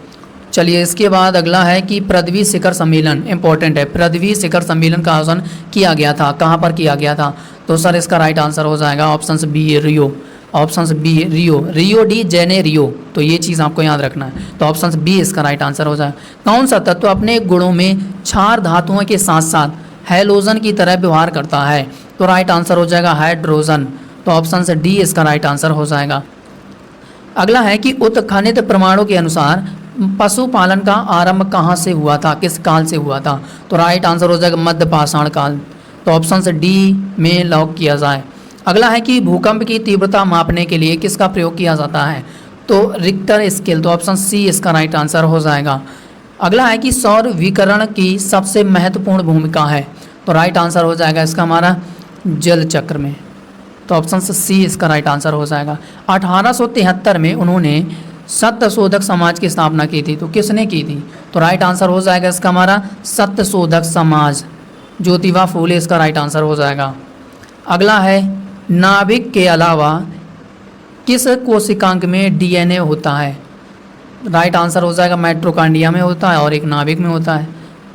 चलिए इसके बाद अगला है कि पृथ्वी शिखर सम्मेलन, इंपॉर्टेंट है। पृथ्वी शिखर सम्मेलन का आयोजन किया गया था, कहाँ पर किया गया था। तो सर इसका राइट आंसर हो जाएगा option B Rio. Option B Rio de Janeiro. तो ये चीज़ आपको याद रखना है। तो ऑप्शन बी इसका राइट आंसर हो जाएगा। कौन सा तत्व अपने गुणों में क्षार धातुओं के साथ साथ हैलोजन की तरह व्यवहार करता है। तो राइट आंसर हो जाएगा हाइड्रोजन। तो ऑप्शन से डी इसका राइट आंसर हो जाएगा। अगला है कि उत्खनित प्रमाणों के अनुसार पशुपालन का आरंभ कहाँ से हुआ था, किस काल से हुआ था। तो राइट आंसर हो जाएगा मध्य पाषाण काल। तो ऑप्शन से डी में लॉक किया जाए। अगला है कि भूकंप की तीव्रता मापने के लिए किसका प्रयोग किया जाता है। तो रिक्टर स्केल। तो ऑप्शन सी इसका राइट आंसर हो जाएगा। अगला है कि सौर विकिरण की सबसे महत्वपूर्ण भूमिका है। तो राइट आंसर हो जाएगा इसका हमारा जल चक्र में। तो ऑप्शन से सी इसका राइट आंसर हो जाएगा। 1873 में उन्होंने सत्यशोधक समाज की स्थापना की थी। तो किसने की थी। तो राइट आंसर हो जाएगा इसका हमारा सत्यशोधक समाज, ज्योतिबा फूले इसका राइट आंसर हो जाएगा। अगला है नाभिक के अलावा किस कोशिकांग में डीएनए होता है। राइट आंसर हो जाएगा माइटोकॉन्ड्रिया में होता है और एक नाभिक में होता है।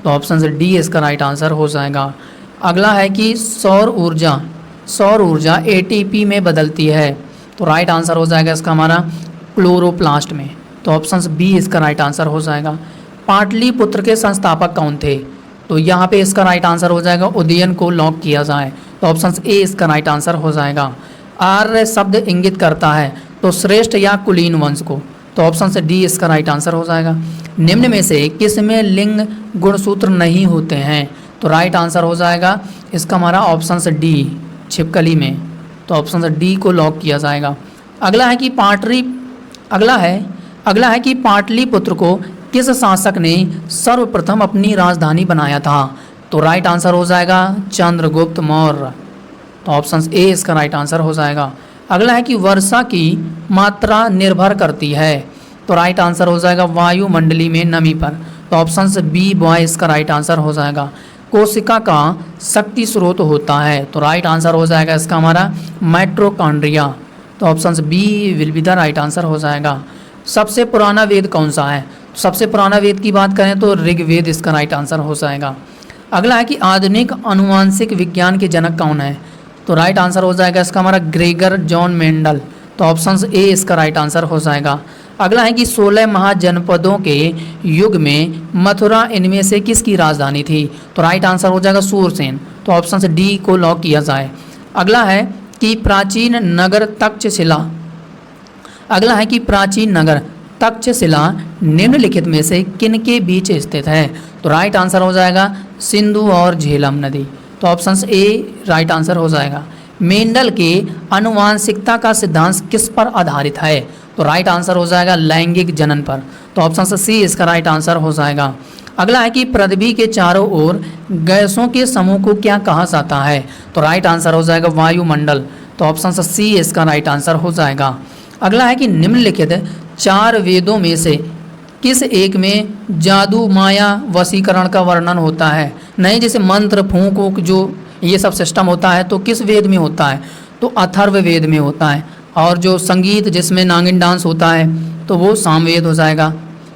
तो ऑप्शन से डी इसका राइट आंसर हो जाएगा। अगला है कि सौर ऊर्जा एटीपी में बदलती है। तो राइट आंसर हो जाएगा इसका हमारा क्लोरोप्लास्ट में। तो ऑप्शन बी इसका राइट आंसर हो जाएगा। पाटलिपुत्र के संस्थापक कौन थे। तो यहाँ पे इसका राइट आंसर हो जाएगा उदयन को लॉक किया जाए। तो ऑप्शन ए इसका राइट आंसर हो जाएगा। आर्य शब्द इंगित करता है तो श्रेष्ठ या कुलीन वंश को। तो ऑप्शन से डी इसका राइट आंसर हो जाएगा। निम्न में से किस में लिंग गुणसूत्र नहीं होते हैं। तो राइट आंसर हो जाएगा इसका हमारा ऑप्शन से डी छिपकली में। तो ऑप्शन से डी को लॉक किया जाएगा। अगला है कि पाटलिपुत्र को किस शासक ने सर्वप्रथम अपनी राजधानी बनाया था। तो राइट आंसर हो जाएगा चंद्रगुप्त मौर्य। तो ऑप्शन ए इसका राइट आंसर हो जाएगा। अगला है कि वर्षा की मात्रा निर्भर करती है। तो राइट आंसर हो जाएगा वायुमंडली में नमी पर। तो ऑप्शन से बी बॉय इसका राइट आंसर हो जाएगा। कोशिका का शक्ति स्रोत होता है। तो राइट आंसर हो जाएगा इसका हमारा माइटोकॉन्ड्रिया। तो ऑप्शन से B will be the right answer हो जाएगा। सबसे पुराना वेद कौन सा है। सबसे पुराना वेद की बात करें तो ऋग्वेद इसका राइट आंसर हो जाएगा। अगला है कि आधुनिक आनुवांशिक विज्ञान के जनक कौन है। तो राइट आंसर हो जाएगा इसका हमारा ग्रेगर जॉन मेंडल। तो ऑप्शन ए इसका राइट आंसर हो जाएगा। अगला है कि 16 महाजनपदों के युग में मथुरा इनमें से किसकी राजधानी थी। तो राइट आंसर हो जाएगा सूरसेन। तो ऑप्शन से डी को लॉक किया जाए। अगला है कि प्राचीन नगर तक्षशिला निम्नलिखित में से किन के बीच स्थित है। तो राइट आंसर हो जाएगा सिंधु और झेलम नदी। तो ऑप्शन ए राइट आंसर हो जाएगा। मेंडल के आनुवांशिकता का सिद्धांत किस पर आधारित है। तो राइट आंसर हो जाएगा लैंगिक जनन पर। तो ऑप्शन से सी इसका राइट आंसर हो जाएगा। अगला है कि पृथ्वी के चारों ओर गैसों के समूह को क्या कहा जाता है। तो राइट आंसर हो जाएगा वायुमंडल। तो ऑप्शन से सी इसका राइट आंसर हो जाएगा। अगला है कि निम्नलिखित 4 वेदों में से किस एक में जादू माया वशीकरण का वर्णन होता है। नहीं जैसे मंत्र फूंक वूक जो ये सब सिस्टम होता है तो किस वेद में होता है। तो अथर्व वेद में होता है। और जो संगीत जिसमें नागिन डांस होता है तो वो सामवेद हो जाएगा।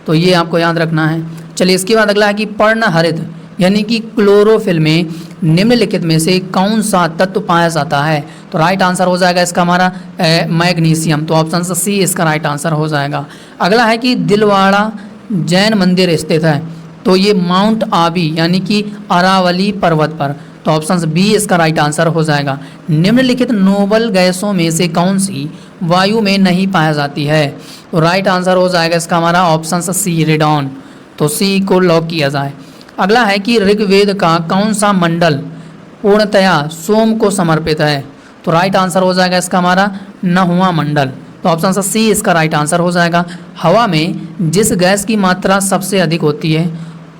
तो ये आपको याद रखना है। चलिए इसके बाद अगला है कि पर्णहरित यानी कि क्लोरोफिल में निम्नलिखित में से कौन सा तत्व पाया जाता है। तो राइट आंसर हो जाएगा इसका हमारा मैग्नीशियम। तो ऑप्शन से सी इसका राइट आंसर हो जाएगा। अगला है कि दिलवाड़ा जैन मंदिर स्थित है। तो ये माउंट आबी यानी कि अरावली पर्वत पर। तो ऑप्शन बी इसका राइट आंसर हो जाएगा। निम्नलिखित नोबल गैसों में से कौन सी वायु में नहीं पाया जाती है। तो राइट आंसर हो जाएगा इसका हमारा ऑप्शन सी रेडॉन। तो सी को लॉक किया जाए। अगला है कि ऋग्वेद का कौन सा मंडल पूर्णतया सोम को समर्पित है। तो राइट आंसर हो जाएगा इसका हमारा 9वां मंडल। तो ऑप्शन सी इसका राइट आंसर हो जाएगा। हवा में जिस गैस की मात्रा सबसे अधिक होती है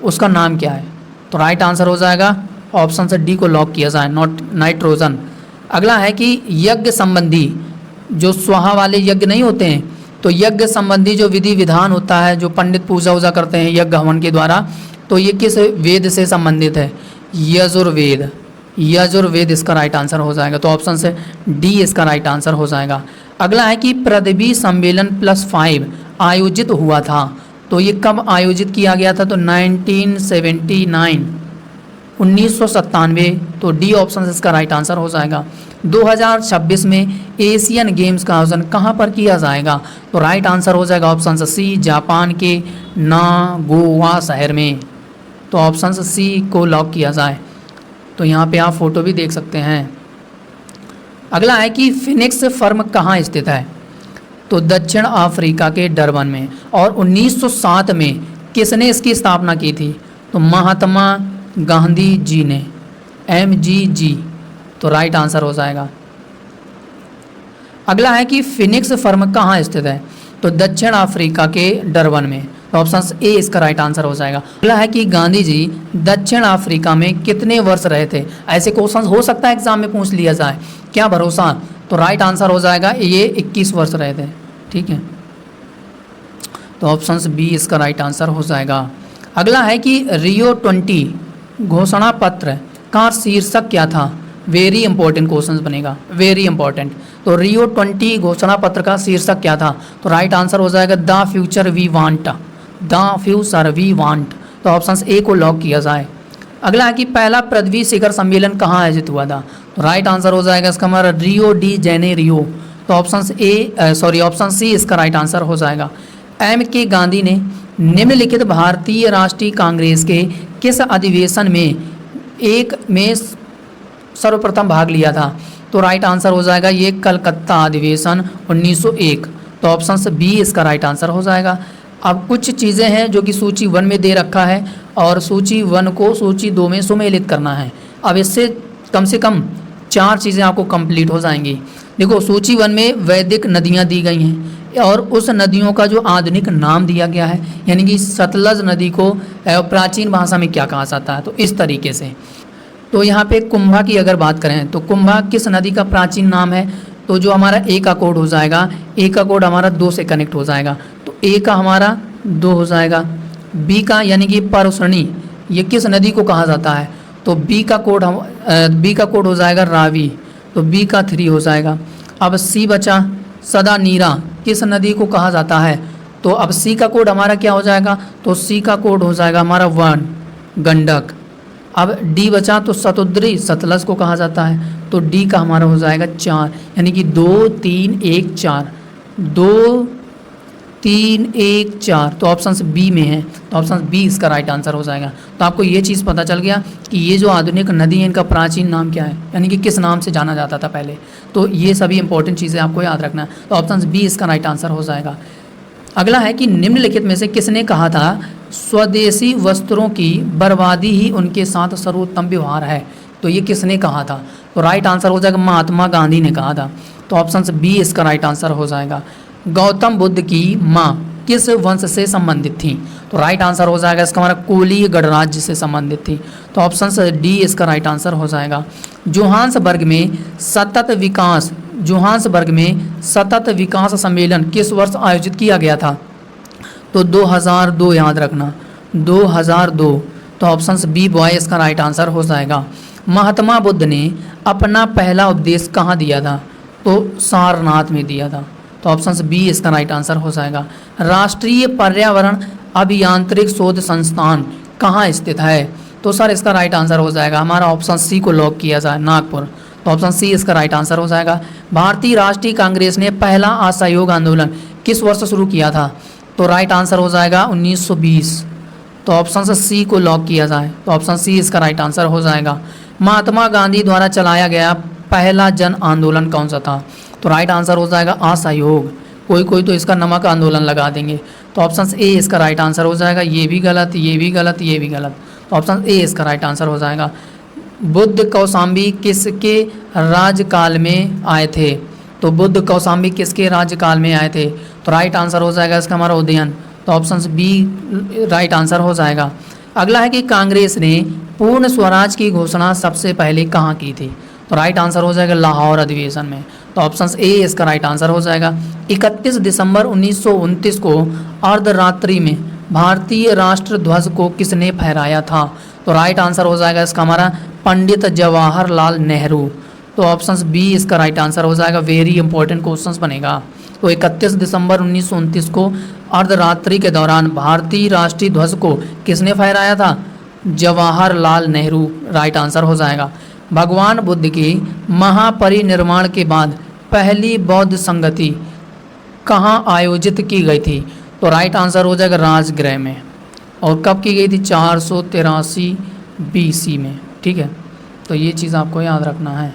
उसका नाम क्या है। तो राइट आंसर हो जाएगा ऑप्शन से डी को लॉक किया जाए नाइट्रोजन। अगला है कि यज्ञ संबंधी जो स्वाहा वाले यज्ञ नहीं होते हैं तो यज्ञ संबंधी जो विधि विधान होता है जो पंडित पूजा वूजा करते हैं यज्ञ हवन के द्वारा तो ये किस वेद से संबंधित है। यजुर्वेद। यजुर्वेद इसका राइट आंसर हो जाएगा। तो ऑप्शन से डी इसका राइट आंसर हो जाएगा। अगला है कि पृथ्वी सम्मेलन +5 आयोजित हुआ था। तो ये कब आयोजित किया गया था। तो 1997। तो डी ऑप्शन इसका राइट आंसर हो जाएगा। 2026 में एशियन गेम्स का आयोजन कहाँ पर किया जाएगा। तो राइट आंसर हो जाएगा ऑप्शन सी जापान के नागोया शहर में। तो ऑप्शन सी को लॉक किया जाए। तो यहाँ पे आप फोटो भी देख सकते हैं। अगला है कि फिनिक्स फर्म कहाँ स्थित है, तो दक्षिण अफ्रीका के डरबन में। और 1907 में किसने इसकी स्थापना की थी, तो महात्मा गांधी जी ने, MGG, तो राइट आंसर हो जाएगा। अगला है कि फिनिक्स फर्म कहाँ स्थित है, तो दक्षिण अफ्रीका के डरबन में। तो ऑप्शन ए इसका राइट आंसर हो जाएगा। अगला है कि गांधी जी दक्षिण अफ्रीका में कितने वर्ष रहे थे। ऐसे क्वेश्चन हो सकता है एग्जाम में पूछ लिया जाए, क्या भरोसा। तो राइट आंसर हो जाएगा ये 21 वर्ष रहे थे। ठीक है, तो ऑप्शन बी इसका राइट आंसर हो जाएगा। अगला है कि रियो 20 घोषणा पत्र का शीर्षक क्या था। वेरी इंपॉर्टेंट क्वेश्चन बनेगा, वेरी इंपॉर्टेंट। तो रियो 20 घोषणा पत्र का शीर्षक क्या था, तो राइट आंसर हो जाएगा the future we want, the future we want. तो ऑप्शन ए को लॉक किया जाए। अगला है कि पहला पृथ्वी शिखर सम्मेलन कहाँ आयोजित हुआ था, तो राइट आंसर हो जाएगा इसका हमारा रियो डी जेनेरियो। तो ऑप्शन सी इसका राइट आंसर हो जाएगा। M.K. गांधी ने निम्नलिखित भारतीय राष्ट्रीय कांग्रेस के किस अधिवेशन में सर्वप्रथम भाग लिया था, तो राइट आंसर हो जाएगा ये कलकत्ता अधिवेशन 1901। तो ऑप्शन बी इसका राइट आंसर हो जाएगा। अब कुछ चीज़ें हैं जो कि सूची 1 में दे रखा है और सूची 1 को सूची 2 में सुमेलित करना है। अब इससे कम से कम 4 चीज़ें आपको कंप्लीट हो जाएंगी। देखो, सूची 1 में वैदिक नदियाँ दी गई हैं और उस नदियों का जो आधुनिक नाम दिया गया है, यानी कि सतलज नदी को प्राचीन भाषा में क्या कहा जाता है, तो इस तरीके से। तो यहाँ पे कुंभा की अगर बात करें तो कुंभा किस नदी का प्राचीन नाम है, तो जो हमारा ए का कोड हो जाएगा, ए का कोड हमारा 2 से कनेक्ट हो जाएगा, तो ए का हमारा 2 हो जाएगा। बी का यानी कि परसरणी, ये किस नदी को कहा जाता है, तो बी का कोड हो जाएगा रावी, तो बी का 3 हो जाएगा। अब सी बचा सदा नीरा, किस नदी को कहा जाता है, तो अब सी का कोड हमारा क्या हो जाएगा, तो सी का कोड हो जाएगा हमारा 1 गंडक। अब डी बचा तो सतुद्री, सतलज को कहा जाता है, तो डी का हमारा हो जाएगा 4, यानी कि 2 3 1 4, 2 3 1 4। तो ऑप्शन बी में है, तो ऑप्शन बी इसका राइट आंसर हो जाएगा। तो आपको ये चीज़ पता चल गया कि ये जो आधुनिक नदी है इनका प्राचीन नाम क्या है, यानी कि किस नाम से जाना जाता था पहले। तो ये सभी इंपॉर्टेंट चीज़ें आपको याद रखना है। तो ऑप्शन बी इसका राइट आंसर हो जाएगा। अगला है कि निम्नलिखित में से किसने कहा था स्वदेशी वस्त्रों की बर्बादी ही उनके साथ सर्वोत्तम व्यवहार है, तो ये किसने कहा था, तो राइट आंसर हो जाएगा महात्मा गांधी ने कहा था। तो ऑप्शन बी इसका राइट आंसर हो जाएगा। गौतम बुद्ध की माँ किस वंश से संबंधित थी, तो राइट आंसर हो जाएगा इसका हमारा कोलीय गणराज्य से संबंधित थी। तो ऑप्शन डी इसका राइट आंसर हो जाएगा। जोहान्सबर्ग में सतत विकास सम्मेलन किस वर्ष आयोजित किया गया था, तो 2002, याद रखना 2002। तो ऑप्शन बी बॉय इसका राइट आंसर हो जाएगा। महात्मा बुद्ध ने अपना पहला उपदेश कहाँ दिया था, तो सारनाथ में दिया था। तो ऑप्शन बी इसका राइट आंसर हो जाएगा। राष्ट्रीय पर्यावरण अभियांत्रिक शोध संस्थान कहाँ स्थित है, तो सर इसका राइट आंसर हो जाएगा हमारा ऑप्शन सी को लॉक किया जाए, नागपुर। तो ऑप्शन सी इसका राइट आंसर हो जाएगा। भारतीय राष्ट्रीय कांग्रेस ने पहला असहयोग आंदोलन किस वर्ष शुरू किया था, तो राइट आंसर हो जाएगा 1920। तो ऑप्शन सी को लॉक किया जाए, तो ऑप्शन सी इसका राइट आंसर हो जाएगा। महात्मा गांधी द्वारा चलाया गया पहला जन आंदोलन कौन सा था, तो राइट आंसर हो जाएगा असहयोग। कोई तो इसका नमक आंदोलन लगा देंगे, तो ऑप्शन ए इसका राइट आंसर हो जाएगा। ये भी गलत, ये भी गलत, ये भी गलत। तो ऑप्शन ए इसका राइट आंसर हो जाएगा। बुद्ध कौशाम्बी किसके राज्यकाल में आए थे, तो बुद्ध कौशाम्बी किसके राज्यकाल में आए थे, तो राइट आंसर हो जाएगा इसका हमारा उदयन। तो ऑप्शन बी राइट आंसर हो जाएगा। अगला है कि कांग्रेस ने पूर्ण स्वराज की घोषणा सबसे पहले कहाँ की थी, तो राइट आंसर हो जाएगा लाहौर अधिवेशन में। तो ऑप्शन ए इसका राइट आंसर हो जाएगा। 31 दिसंबर 1929 को अर्धरात्रि में भारतीय राष्ट्र ध्वज को किसने फहराया था, तो राइट आंसर हो जाएगा इसका हमारा पंडित जवाहरलाल नेहरू। तो ऑप्शन बी इसका राइट आंसर हो जाएगा। वेरी इंपॉर्टेंट क्वेश्चन बनेगा। तो 31 दिसंबर 1929 को अर्धरात्रि के दौरान भारतीय राष्ट्रीय ध्वज को किसने फहराया था, जवाहरलाल नेहरू, राइट आंसर हो जाएगा। भगवान बुद्ध के महापरिनिर्वाण के बाद पहली बौद्ध संगति कहाँ आयोजित की गई थी, तो राइट आंसर हो जाएगा राजगृह में। और कब की गई थी, 483 BC में। ठीक है, तो ये चीज़ आपको याद रखना है।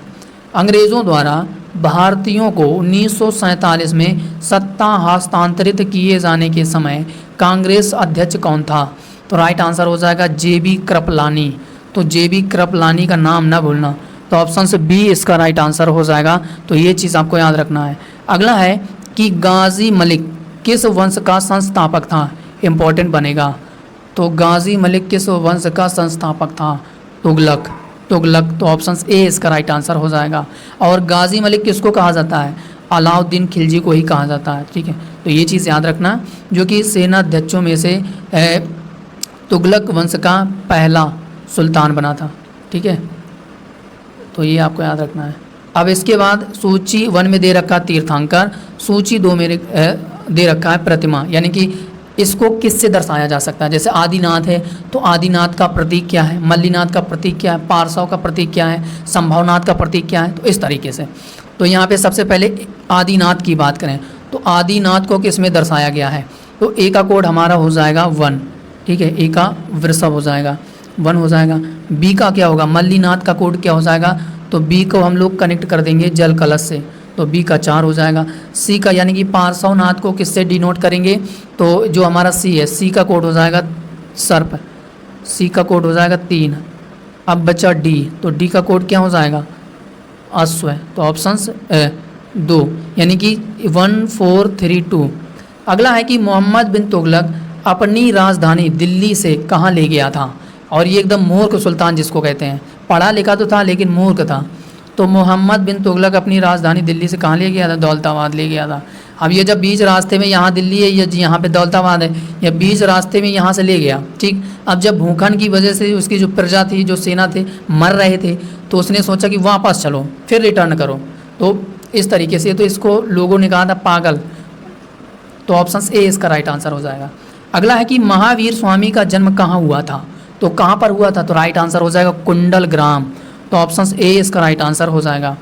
अंग्रेज़ों द्वारा भारतीयों को 1947 में सत्ता हस्तांतरित किए जाने के समय कांग्रेस अध्यक्ष कौन था? तो राइट आंसर हो जाएगा JB कृपलानी। तो JB कृपलानी का नाम ना भूलना। तो ऑप्शन से बी इसका राइट आंसर हो जाएगा। तो ये चीज़ आपको याद रखना है। अगला है कि गाजी मलिक किस वंश का संस्थापक था? इम्पोर्टेंट बनेगा। तो गाजी मलिक किस वंश का संस्थापक था? तुगलक। तुगलक। तो ऑप्शन ए इसका राइट आंसर हो जाएगा। और गाजी मलिक किसको कहा जाता है? अलाउद्दीन खिलजी को ही कहा जाता है। ठीक है, तो ये चीज़ याद रखना, जो कि सेनाध्यक्षों में से तुगलक वंश का पहला सुल्तान बना था। ठीक है, तो ये आपको याद रखना है। अब इसके बाद सूची 1 में दे रखा तीर्थंकर, सूची 2 में दे रखा है प्रतिमा, यानी कि इसको किससे दर्शाया जा सकता है? जैसे आदिनाथ है तो आदिनाथ का प्रतीक क्या है, मल्लीनाथ का प्रतीक क्या है, पारसव का प्रतीक क्या है, संभवनाथ का प्रतीक क्या है, तो इस तरीके से। तो यहाँ पे सबसे पहले आदिनाथ की बात करें तो आदिनाथ को किस में दर्शाया गया है? तो ए का कोड हमारा हो जाएगा 1। ठीक है, ए का वृषभ हो जाएगा 1 हो जाएगा। बी का क्या होगा? मल्लीनाथ का कोड क्या हो जाएगा? तो बी को हम लोग कनेक्ट कर देंगे जल कलश से, तो बी का 4 हो जाएगा। सी का यानी कि पार्श्वनाथ को किससे डिनोट करेंगे? तो जो हमारा सी है, सी का कोड हो जाएगा सर्प, सी का कोड हो जाएगा 3। अब बचा डी, तो डी का कोड क्या हो जाएगा? अश्व है, तो ऑप्शंस 2, यानी कि 1 4 3 2। अगला है कि मोहम्मद बिन तुगलक अपनी राजधानी दिल्ली से कहाँ ले गया था? और ये एकदम मूर्ख सुल्तान जिसको कहते हैं, पढ़ा लिखा तो था लेकिन मूर्ख था। तो मोहम्मद बिन तुगलक अपनी राजधानी दिल्ली से कहाँ ले गया था? दौलताबाद ले गया था। अब ये जब बीच रास्ते में यहाँ दिल्ली है, ये यहाँ पे दौलताबाद है, या बीच रास्ते में यहाँ से ले गया। ठीक, अब जब भूखन की वजह से उसकी जो प्रजा थी, जो सेना थे, मर रहे थे, तो उसने सोचा कि वापस चलो फिर रिटर्न करो, तो इस तरीके से। तो इसको लोगों ने कहा था पागल। तो ऑप्शन ए इसका राइट आंसर हो जाएगा। अगला है कि महावीर स्वामी का जन्म कहाँ हुआ था? तो कहाँ पर हुआ था? तो राइट आंसर हो जाएगा कुंडल ग्राम। तो ऑप्शन ए इसका राइट आंसर हो जाएगा।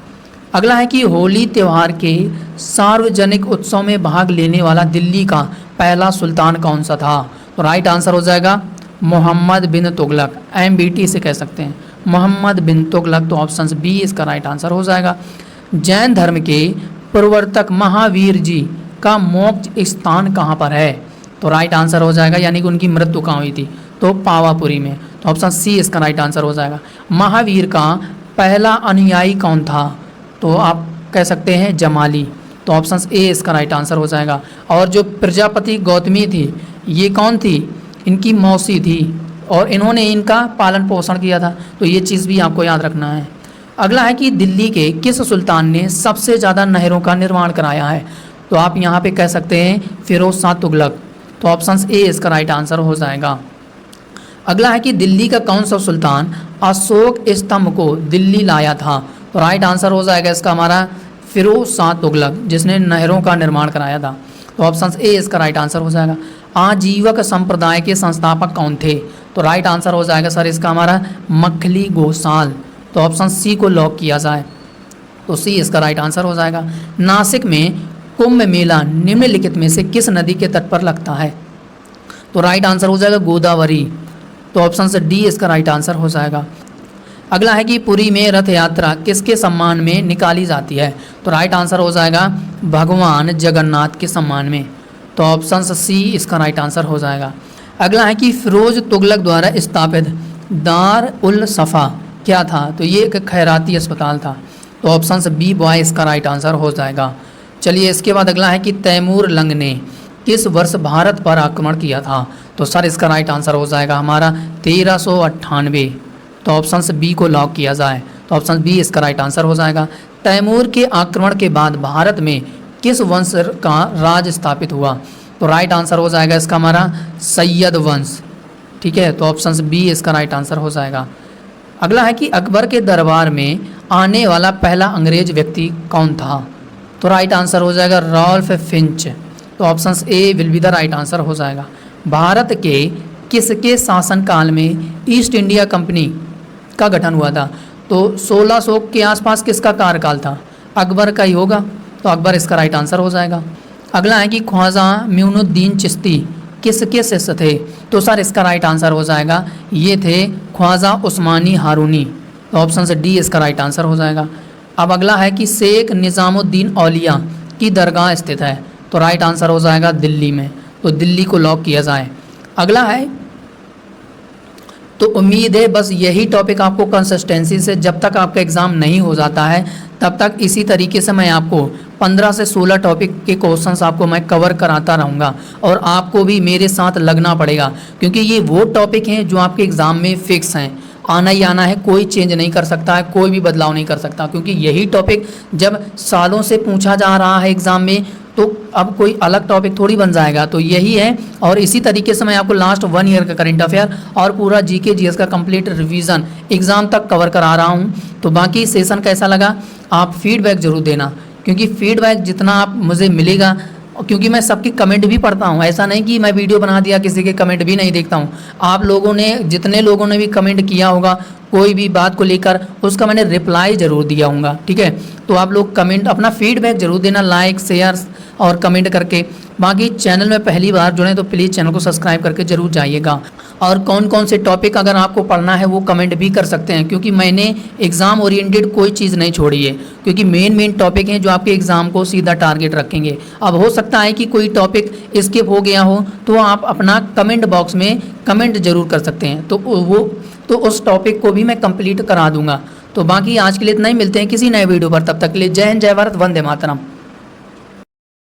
अगला है कि होली त्यौहार के सार्वजनिक उत्सव में भाग लेने वाला दिल्ली का पहला सुल्तान कौन सा था? तो राइट आंसर हो जाएगा मोहम्मद बिन तुगलक, MBT से कह सकते हैं, मोहम्मद बिन तुगलक। तो ऑप्शन बी इसका राइट आंसर हो जाएगा। जैन धर्म के प्रवर्तक महावीर जी का मोक्ष स्थान कहाँ पर है? तो राइट आंसर हो जाएगा, यानी कि उनकी मृत्यु कहाँ हुई थी? तो पावापुरी में। तो ऑप्शन सी इसका राइट आंसर हो जाएगा। महावीर का पहला अनुयायी कौन था? तो आप कह सकते हैं जमाली। तो ऑप्शन ए इसका राइट आंसर हो जाएगा। और जो प्रजापति गौतमी थी, ये कौन थी? इनकी मौसी थी, और इन्होंने इनका पालन पोषण किया था। तो ये चीज़ भी आपको याद रखना है। अगला है कि दिल्ली के किस सुल्तान ने सबसे ज़्यादा नहरों का निर्माण कराया है? तो आप यहाँ पे कह सकते हैं फिरोज शाह तुगलक। तो ऑप्शन ए इसका राइट आंसर हो जाएगा। अगला है कि दिल्ली का कौन सा सुल्तान अशोक स्तंभ को दिल्ली लाया था? तो राइट आंसर हो जाएगा इसका हमारा फिरोज शाह तुगलक, जिसने नहरों का निर्माण कराया था। तो ऑप्शन ए इसका राइट आंसर हो जाएगा। आजीवक संप्रदाय के संस्थापक कौन थे? तो राइट आंसर हो जाएगा सर इसका हमारा मखली गोसाल। तो ऑप्शन सी को लॉक किया जाए, तो सी इसका राइट आंसर हो जाएगा। नासिक में कुंभ मेला निम्नलिखित में से किस नदी के तट पर लगता है? तो राइट आंसर हो जाएगा गोदावरी। तो ऑप्शन से डी इसका राइट आंसर हो जाएगा। अगला है कि पुरी में रथ यात्रा किसके सम्मान में निकाली जाती है? तो राइट आंसर हो जाएगा भगवान जगन्नाथ के सम्मान में। तो ऑप्शन सी इसका राइट आंसर हो जाएगा। अगला है कि फिरोज तुगलक द्वारा स्थापित दार उल सफ़ा क्या था? तो ये एक खैराती अस्पताल था। तो ऑप्शन बी बॉय इसका राइट आंसर हो जाएगा। चलिए इसके बाद अगला है कि तैमूर लंग ने किस वर्ष भारत पर आक्रमण किया था? तो सर इसका राइट आंसर हो जाएगा हमारा 1398। तो ऑप्शन बी को लॉक किया जाए, तो ऑप्शन बी इसका राइट आंसर हो जाएगा। तैमूर के आक्रमण के बाद भारत में किस वंश का राज स्थापित हुआ? तो राइट आंसर हो जाएगा इसका हमारा सैयद वंश। ठीक है, तो ऑप्शन बी इसका राइट आंसर हो जाएगा। अगला है कि अकबर के दरबार में आने वाला पहला अंग्रेज व्यक्ति कौन था? तो राइट आंसर हो जाएगा रॉल्फ फिंच। तो option A will be the right answer हो जाएगा। भारत के किसके शासनकाल में ईस्ट इंडिया कंपनी का गठन हुआ था? तो 1600 के आसपास किसका कार्यकाल था? अकबर का ही होगा। तो अकबर इसका राइट आंसर हो जाएगा। अगला है कि ख्वाजा म्यूनुद्दीन चिश्ती किसके शिष्य थे? तो सर इसका राइट आंसर हो जाएगा, ये थे ख्वाजा उस्मानी हारूनी। तो ऑप्शन से डी इसका राइट आंसर हो जाएगा। अब अगला है कि शेख निज़ामुद्दीन औलिया की दरगाह स्थित है, तो राइट आंसर हो जाएगा दिल्ली में, तो दिल्ली को लॉक किया जाए। अगला है, तो उम्मीद है बस यही टॉपिक आपको कंसिस्टेंसी से जब तक आपका एग्ज़ाम नहीं हो जाता है तब तक इसी तरीके से मैं आपको 15 से 16 टॉपिक के क्वेश्चंस आपको मैं कवर कराता रहूँगा और आपको भी मेरे साथ लगना पड़ेगा, क्योंकि ये वो टॉपिक हैं जो आपके एग्ज़ाम में फ़िक्स हैं, आना ही आना है, कोई चेंज नहीं कर सकता है, कोई भी बदलाव नहीं कर सकता, क्योंकि यही टॉपिक जब सालों से पूछा जा रहा है एग्ज़ाम में तो अब कोई अलग टॉपिक थोड़ी बन जाएगा। तो यही है, और इसी तरीके से मैं आपको लास्ट 1 ईयर का करंट अफेयर और पूरा जीके जीएस का कंप्लीट रिवीजन एग्ज़ाम तक कवर करा रहा हूँ। तो बाकी सेशन कैसा लगा आप फीडबैक ज़रूर देना, क्योंकि फीडबैक जितना आप मुझे मिलेगा, क्योंकि मैं सबकी कमेंट भी पढ़ता हूँ, ऐसा नहीं कि मैं वीडियो बना दिया किसी के कमेंट भी नहीं देखता हूँ। आप लोगों ने जितने लोगों ने भी कमेंट किया होगा कोई भी बात को लेकर, उसका मैंने रिप्लाई ज़रूर दिया होगा, ठीक है। तो आप लोग कमेंट अपना फीडबैक ज़रूर देना, लाइक शेयर और कमेंट करके। बाकी चैनल में पहली बार जुड़े तो प्लीज़ चैनल को सब्सक्राइब करके ज़रूर जाइएगा। और कौन कौन से टॉपिक अगर आपको पढ़ना है वो कमेंट भी कर सकते हैं, क्योंकि मैंने एग्ज़ाम ओरिएंटेड कोई चीज़ नहीं छोड़ी है, क्योंकि मेन टॉपिक हैं जो आपके एग्ज़ाम को सीधा टारगेट रखेंगे। अब हो सकता है कि कोई टॉपिक स्किप हो गया हो तो आप अपना कमेंट बॉक्स में कमेंट ज़रूर कर सकते हैं, तो उस टॉपिक को भी मैं कंप्लीट करा दूंगा। तो बाकी आज के लिए इतना ही, मिलते हैं किसी नए वीडियो पर, तब तक के लिए जय हिंद, जय भारत, वंदे मातरम।